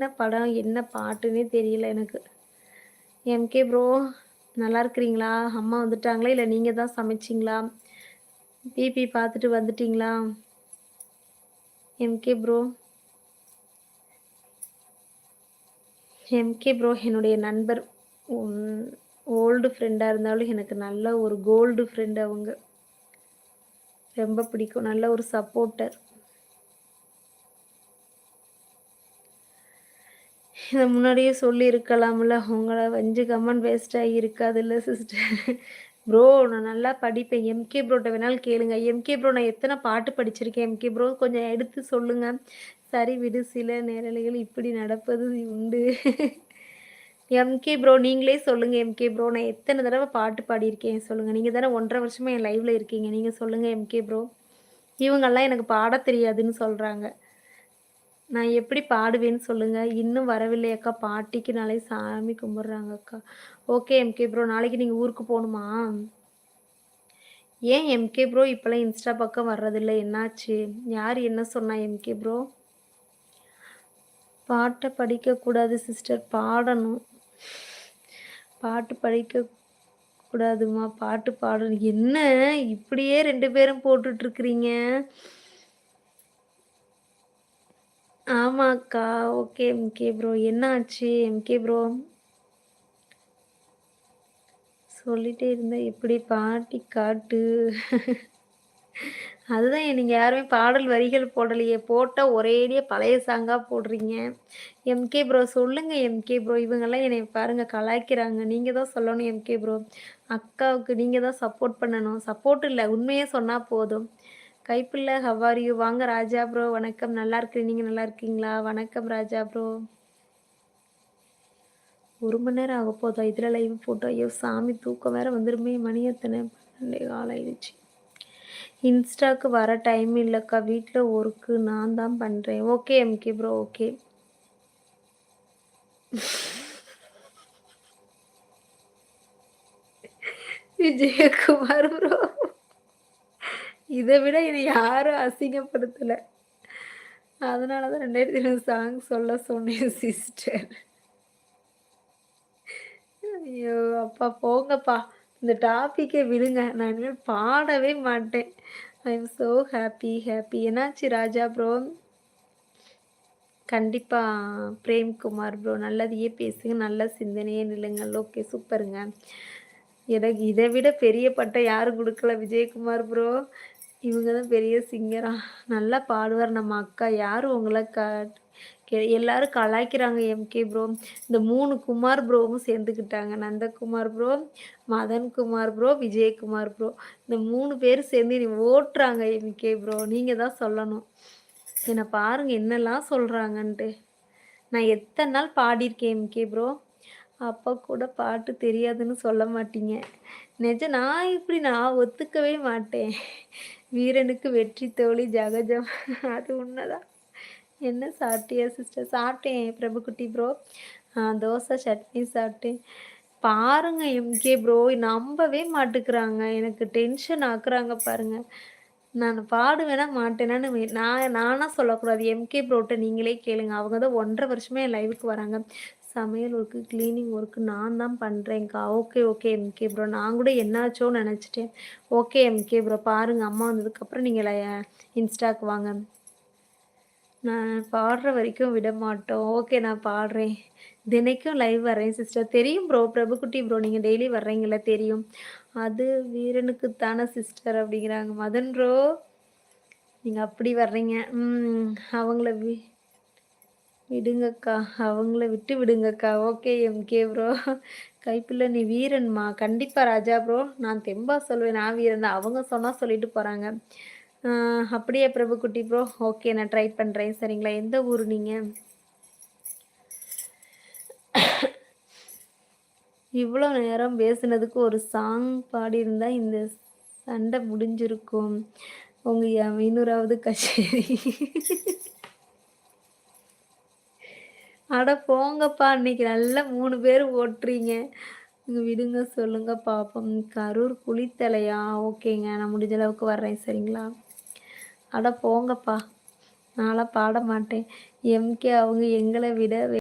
என்ன படம், என்ன பாட்டுன்னே தெரியல எனக்கு. எம்கே ப்ரோ நல்லா இருக்கிறீங்களா? அம்மா வந்துட்டாங்களா? இல்ல நீங்க தான் சமைச்சீங்களா? பிபி பார்த்துட்டு வந்துட்டீங்களா? எம்கே ப்ரோ எம்கே ப்ரோ என்னுடைய நண்பர். ம் ஓல்டு ஃப்ரெண்டா இருந்தாலும் எனக்கு நல்ல ஒரு கோல்டு ஃப்ரெண்ட் அவங்க. ரொம்ப பிடிக்கும். நல்ல ஒரு சப்போர்ட்டர். இத முன்னாடியே சொல்லியிருக்கலாம்ல. உங்கள வஞ்சு கமெண்ட் வேஸ்ட் ஆகியிருக்காதுல்ல சிஸ்டர். ப்ரோ நான் நல்லா படிப்பேன். எம்கே ப்ரோட்ட வேணாலும் கேளுங்க. எம்கே ப்ரோ நான் எத்தன பாட்டு படிச்சிருக்கேன் எம்கே ப்ரோ கொஞ்சம் எடுத்து சொல்லுங்க. சரி விடு சில நேரலைகள் இப்படி நடப்பது உண்டு. எம்கே ப்ரோ நீங்களே சொல்லுங்க எம்கே ப்ரோ. நான் எத்தன தடவ பாட்டு பாடியிருக்கேன் சொல்லுங்க. நீங்க தானே 1 1/2 வருஷமா என் லைவ்ல இருக்கீங்க. நீங்க சொல்லுங்க எம்கே ப்ரோ. இவங்கலாம் எனக்கு பாடத் தெரியாதுன்னு சொல்றாங்க. நான் எப்படி பாடுவேன்னு சொல்லுங்க. இன்னும் வரவில்லை அக்கா. பாட்டிக்கு நாளைக்கு சாமி கும்பிடுறாங்க அக்கா. Okay MK bro. நாளைக்கு நீங்க ஊருக்கு போணுமா? ஏன் எம்கே ப்ரோ இப்பலாம் இன்ஸ்டா பக்கம் வர்றதில்ல? என்னாச்சு? யார் என்ன சொன்னா எம்கே ப்ரோ? பாட்ட படிக்கக்கூடாது சிஸ்டர். பாடணும். பாட்டு படிக்க கூடாதும்மா. பாட்டு பாடணும். என்ன இப்படியே 2 பேரும் போட்டுட்ருக்கிறீங்க? ஆமாக்கா. Okay MK bro. என்ன ஆச்சு எம்கே ப்ரோ? சொல்லிட்டே இருந்தா எப்படி பாட்டி காட்டு. அதுதான் நீங்க யாருமே பாடல் வரிகள் போடலையே. போட்டா ஒரேடியா பழைய சாங்கா போடுறீங்க. எம்கே ப்ரோ சொல்லுங்க எம்கே ப்ரோ. இவங்கலாம் என்னைய பாருங்க கலாய்க்கிறாங்க. நீங்க தான் சொல்லணும் எம்கே ப்ரோ. அக்காவுக்கு நீங்க தான் சப்போர்ட் பண்ணணும். சப்போர்ட் இல்ல உண்மைய சொன்னா போதும். Kaipulla how are you? வாங்க ராஜா ப்ரோ வணக்கம். நல்லா இருக்கிறேன். நீங்க நல்லா இருக்கீங்களா? வணக்கம் ராஜா ப்ரோ. 1 மணி நேரம் ஆகப்போதா? இதுல லைவ் போட்டு. ஐயோ சாமி தூக்கம் வேற வந்துருமே. மணி எத்தன? 12:15 ஆயிடுச்சு. இன்ஸ்டாக்கு வர டைம் இல்லக்கா. வீட்ல ஒர்க்கு நான் தான் பண்றேன். Okay MK bro. Okay. Vijayakumar bro. இத விட என்னை யாரும் அசிங்கப்படுத்தல. அதனால தான் 2020 சாங் சொல்ல சொன்னேன் சிஸ்டர். ஐயோ! அப்பா போங்கப்பா. இந்த டாபிக்கே விடுங்க. நான் இனிமேல் பாடவே மாட்டேன். ஐ அம் சோ ஹேப்பி ஹேப்பி. என்னாச்சு ராஜா ப்ரோ? கண்டிப்பா பிரேம்குமார் ப்ரோ. நல்லதையே பேசுங்க. நல்ல சிந்தனையே நில்லுங்கள். ஓகே சூப்பருங்க. எனக்கு இத விட பெரிய பட்டம் யாரும் குடுக்கல விஜயகுமார் ப்ரோ. இவங்க தான் பெரிய சிங்கரா. நல்லா பாடுவார் நம்ம அக்கா. யாரு உங்கள எல்லாரும் கலாய்க்கிறாங்க எம்கே ப்ரோ. இந்த 3 குமார் ப்ரோவும் சேர்ந்துக்கிட்டாங்க. Nandakumar bro, Madan Kumar bro, Vijayakumar bro. இந்த 3 பேரும் சேர்ந்து என்னைய ஓட்டுறாங்க எம்கே ப்ரோ. நீங்க தான் சொல்லணும். என்ன பாருங்க என்னலாம் சொல்றாங்கன்ட்டு. நான் எத்தன நாள் பாடியிருக்கேன் எம்கே ப்ரோ. அப்ப கூட பாட்டு தெரியாதுன்னு சொல்ல மாட்டீங்க. நான் ஒத்துக்கவே மாட்டேன். வீரனுக்கு வெற்றி தோழி ஜகஜம். அது உண்மதான். என்ன சாப்பிட்டியா சிஸ்டர்? சாப்பிட்டேன் பிரபுகுட்டி ப்ரோ. தோசை, சட்னி சாப்பிட்டேன். பாருங்க எம்கே ப்ரோ நம்பவே மாட்டுக்கிறாங்க. எனக்கு டென்ஷன் ஆக்குறாங்க பாருங்க. நான் பாடுவேனா மாட்டேனான்னு நானா சொல்லக்கூடாது. எம்கே ப்ரோட்ட நீங்களே கேளுங்க. அவங்க தான் 1 1/2 வருஷமா என் லைவுக்கு வராங்க. சமையல் ஒர்க்கு, கிளீனிங் ஒர்க்கு நான் தான் பண்றேன்க்கா. Okay, okay MK bro. நான் கூட என்னாச்சோன்னு நெனச்சுட்டேன். Okay MK bro. பாருங்க அம்மா வந்ததுக்கப்புறம் நீங்க இன்ஸ்டாக்கு வாங்க. நான் பாடுற வரைக்கும் விடமாட்டோம். ஓகே நான் பாடுறேன். தினைக்கும் லைவ் வர்றேன் சிஸ்டர். தெரியும் ப்ரோ. பிரபுகுட்டி ப்ரோ நீங்க டெய்லி வர்றீங்கல்ல தெரியும். அது வீரனுக்கு தான சிஸ்டர் அப்படிங்கிறாங்க. மதன் ப்ரோ நீங்க அப்படி வர்றீங்க. அவங்கள விடுங்கக்கா. அவங்கள விட்டு விடுங்கக்கா. Okay MK bro. கைப்புள்ள நீ வீரன்மா. கண்டிப்பா ராஜா ப்ரோ. நான் தெம்பா சொல்லுவேன். நான் வீரன் தான். அவங்க சொன்னா சொல்லிட்டு போறாங்க. ஆ அப்படியா பிரபுகுட்டி ப்ரோ? ஓகே நான் ட்ரை பண்றேன். சரிங்களா? எந்த ஊரு நீங்க? இவ்வளோ நேரம் பேசுனதுக்கு ஒரு சாங் பாடியிருந்தா இந்த சண்டை முடிஞ்சிருக்கும். உங்க 500வது கச்சேரி. அட போங்கப்பா! இன்னைக்கு நல்லா 3 பேரு ஓட்டுறீங்க. விடுங்க சொல்லுங்க பாப்போம். கரூர் குளித்தலையா? ஓகேங்க. நான் முடிஞ்ச அளவுக்கு வர்றேன் சரிங்களா? அட போங்கப்பா! நான்லாம் பாட மாட்டேன். எம்கே அவங்க எங்கள விட